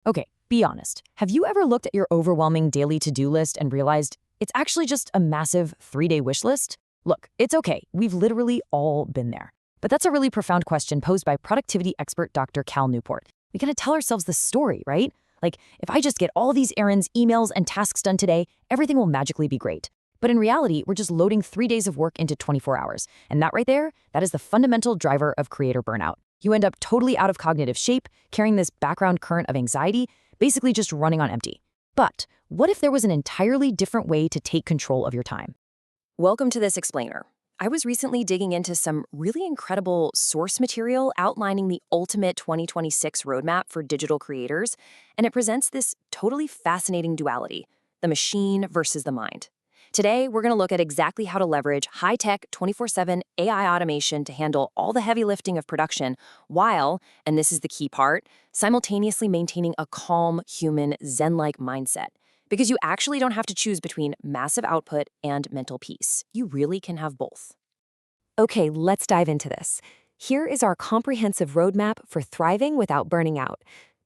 Okay, be honest. Have you ever looked at your overwhelming daily to-do list and realized it's actually just a massive 3-day wish list? Look, it's okay. We've literally all been there. But that's a really profound question posed by productivity expert Dr. Cal Newport. We gotta tell ourselves the story, right? Like, if I just get all these errands, emails, and tasks done today, everything will magically be great. But in reality, we're just loading 3 days of work into 24 hours. And that right there, that is the fundamental driver of creator burnout. You end up totally out of cognitive shape, carrying this background current of anxiety, basically just running on empty. But what if there was an entirely different way to take control of your time? Welcome to this explainer. I was recently digging into some really incredible source material outlining the ultimate 2026 roadmap for digital creators, and it presents this totally fascinating duality, the machine versus the mind. Today, we're going to look at exactly how to leverage high-tech 24/7 AI automation to handle all the heavy lifting of production while, and this is the key part, simultaneously maintaining a calm, human, Zen-like mindset. Because you actually don't have to choose between massive output and mental peace. You really can have both. Okay, let's dive into this. Here is our comprehensive roadmap for thriving without burning out.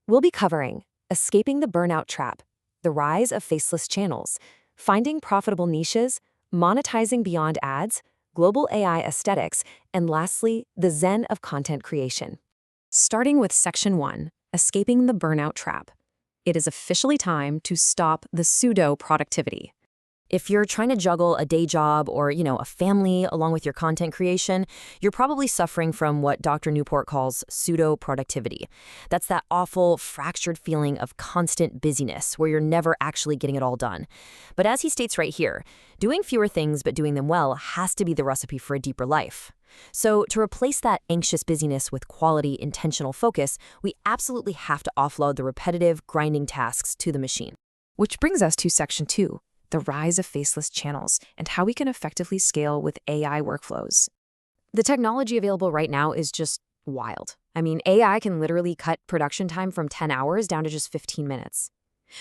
We'll be covering escaping the burnout trap, the rise of faceless channels, finding profitable niches, monetizing beyond ads, global AI aesthetics, and lastly, the zen of content creation. Starting with Section 1, escaping the burnout trap. It is officially time to stop the pseudo-productivity. If you're trying to juggle a day job or, a family along with your content creation, you're probably suffering from what Dr. Newport calls pseudo-productivity. That's that awful, fractured feeling of constant busyness where you're never actually getting it all done. But as he states right here, doing fewer things but doing them well has to be the recipe for a deeper life. So to replace that anxious busyness with quality, intentional focus, we absolutely have to offload the repetitive, grinding tasks to the machine. Which brings us to Section 2, the rise of faceless channels and how we can effectively scale with AI workflows. The technology available right now is just wild. I mean, AI can literally cut production time from 10 hours down to just 15 minutes.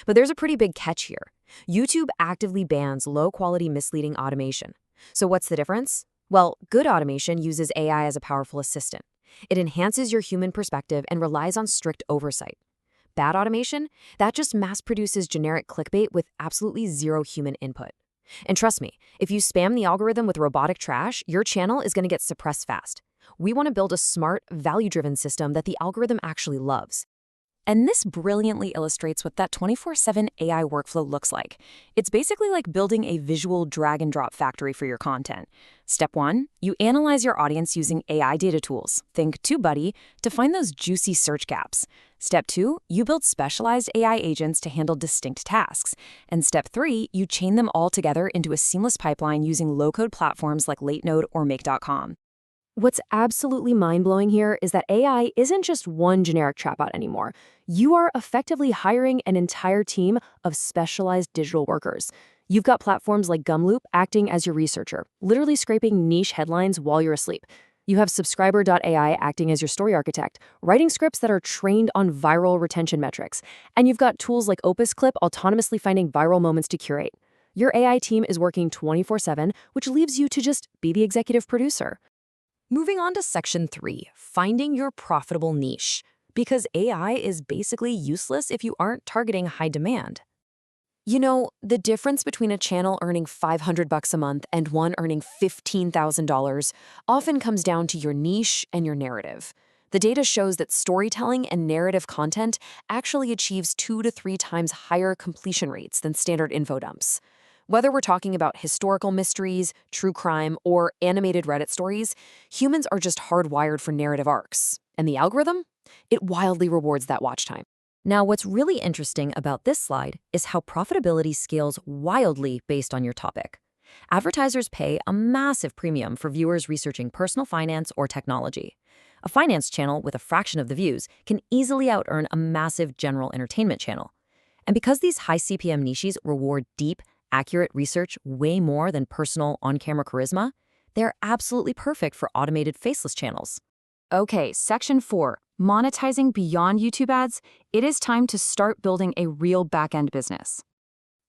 But there's a pretty big catch here. YouTube actively bans low-quality, misleading automation. So what's the difference? Well, good automation uses AI as a powerful assistant. It enhances your human perspective and relies on strict oversight. Bad automation? That just mass-produces generic clickbait with absolutely zero human input. And trust me, if you spam the algorithm with robotic trash, your channel is going to get suppressed fast. We want to build a smart, value-driven system that the algorithm actually loves. And this brilliantly illustrates what that 24/7 AI workflow looks like. It's basically like building a visual drag-and-drop factory for your content. Step 1, you analyze your audience using AI data tools, think TubeBuddy, to find those juicy search gaps. Step 2, you build specialized AI agents to handle distinct tasks. And Step 3, you chain them all together into a seamless pipeline using low-code platforms like LateNode or Make.com. What's absolutely mind-blowing here is that AI isn't just one generic chatbot anymore. You are effectively hiring an entire team of specialized digital workers. You've got platforms like Gumloop acting as your researcher, literally scraping niche headlines while you're asleep. You have Subscriber.ai acting as your story architect, writing scripts that are trained on viral retention metrics. And you've got tools like OpusClip autonomously finding viral moments to curate. Your AI team is working 24/7, which leaves you to just be the executive producer. Moving on to Section 3, finding your profitable niche. Because AI is basically useless if you aren't targeting high demand. The difference between a channel earning $500 a month and one earning $15,000 often comes down to your niche and your narrative. The data shows that storytelling and narrative content actually achieves 2 to 3 times higher completion rates than standard info dumps. Whether we're talking about historical mysteries, true crime, or animated Reddit stories, humans are just hardwired for narrative arcs. And the algorithm? It wildly rewards that watch time. Now, what's really interesting about this slide is how profitability scales wildly based on your topic. Advertisers pay a massive premium for viewers researching personal finance or technology. A finance channel with a fraction of the views can easily out-earn a massive general entertainment channel. And because these high-CPM niches reward deep, accurate research way more than personal on-camera charisma, they're absolutely perfect for automated faceless channels. Okay, Section 4, monetizing beyond YouTube ads. It is time to start building a real back-end business.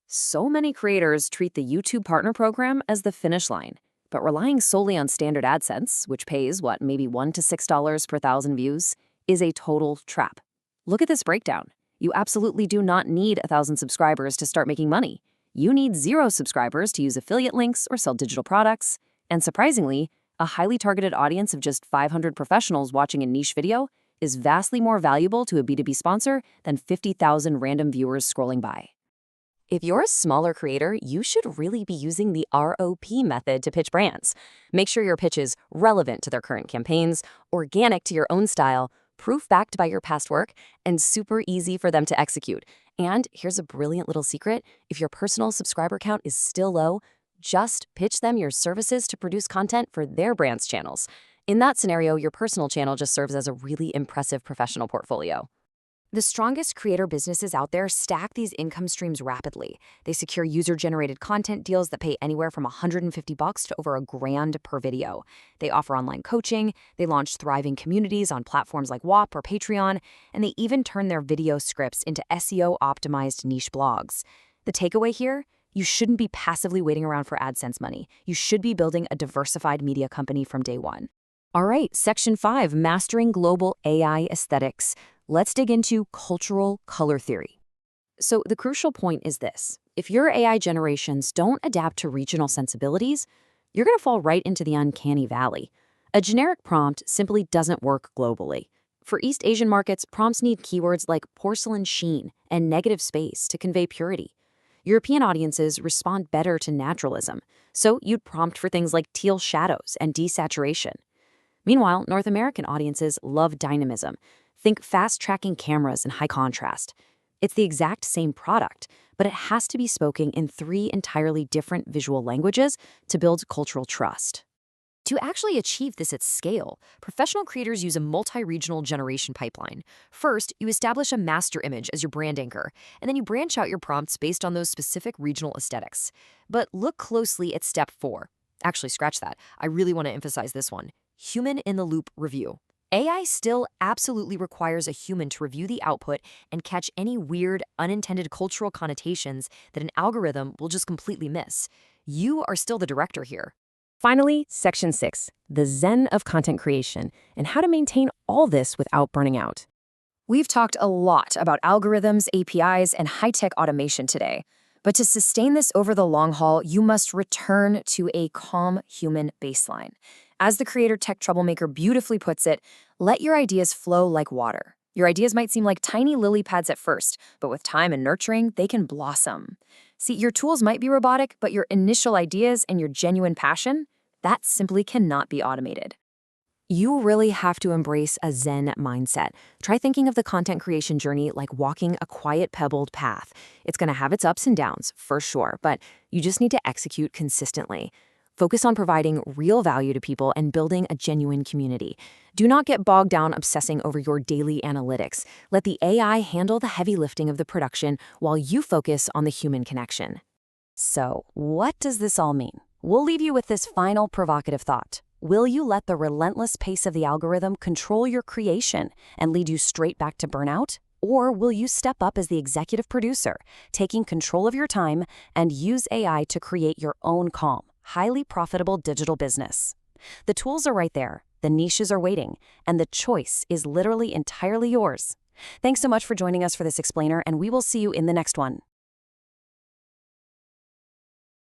So many creators treat the YouTube Partner Program as the finish line, but relying solely on standard AdSense, which pays, maybe $1 to $6 per thousand views, is a total trap. Look at this breakdown. You absolutely do not need 1,000 subscribers to start making money. You need 0 subscribers to use affiliate links or sell digital products. And surprisingly, a highly targeted audience of just 500 professionals watching a niche video is vastly more valuable to a B2B sponsor than 50,000 random viewers scrolling by. If you're a smaller creator, you should really be using the ROP method to pitch brands. Make sure your pitch is relevant to their current campaigns, organic to your own style, proof-backed by your past work, and super easy for them to execute. And here's a brilliant little secret. If your personal subscriber count is still low, just pitch them your services to produce content for their brand's channels. In that scenario, your personal channel just serves as a really impressive professional portfolio. The strongest creator businesses out there stack these income streams rapidly. They secure user-generated content deals that pay anywhere from $150 to over $1,000 per video. They offer online coaching, they launch thriving communities on platforms like WAP or Patreon, and they even turn their video scripts into SEO-optimized niche blogs. The takeaway here? You shouldn't be passively waiting around for AdSense money. You should be building a diversified media company from day one. All right, Section 5, Mastering Global AI Aesthetics. Let's dig into cultural color theory. So the crucial point is this. If your AI generations don't adapt to regional sensibilities, you're going to fall right into the uncanny valley. A generic prompt simply doesn't work globally. For East Asian markets, prompts need keywords like porcelain sheen and negative space to convey purity. European audiences respond better to naturalism, so you'd prompt for things like teal shadows and desaturation. Meanwhile, North American audiences love dynamism. Think fast-tracking cameras and high contrast. It's the exact same product, but it has to be spoken in 3 entirely different visual languages to build cultural trust. To actually achieve this at scale, professional creators use a multi-regional generation pipeline. First, you establish a master image as your brand anchor, and then you branch out your prompts based on those specific regional aesthetics. But look closely at step 4. Actually, scratch that. I really want to emphasize this one. Human-in-the-loop review. AI still absolutely requires a human to review the output and catch any weird, unintended cultural connotations that an algorithm will just completely miss. You are still the director here. Finally, Section 6, the Zen of content creation, and how to maintain all this without burning out. We've talked a lot about algorithms, APIs, and high-tech automation today. But to sustain this over the long haul, you must return to a calm human baseline. As the Creator Tech Troublemaker beautifully puts it, let your ideas flow like water. Your ideas might seem like tiny lily pads at first, but with time and nurturing, they can blossom. See, your tools might be robotic, but your initial ideas and your genuine passion, that simply cannot be automated. You really have to embrace a Zen mindset. Try thinking of the content creation journey like walking a quiet, pebbled path. It's going to have its ups and downs, for sure, but you just need to execute consistently. Focus on providing real value to people and building a genuine community. Do not get bogged down obsessing over your daily analytics. Let the AI handle the heavy lifting of the production while you focus on the human connection. So, what does this all mean? We'll leave you with this final provocative thought. Will you let the relentless pace of the algorithm control your creation and lead you straight back to burnout? Or will you step up as the executive producer, taking control of your time and use AI to create your own calm, highly profitable digital business? The tools are right there, the niches are waiting, and the choice is literally entirely yours. Thanks so much for joining us for this explainer, and we will see you in the next one.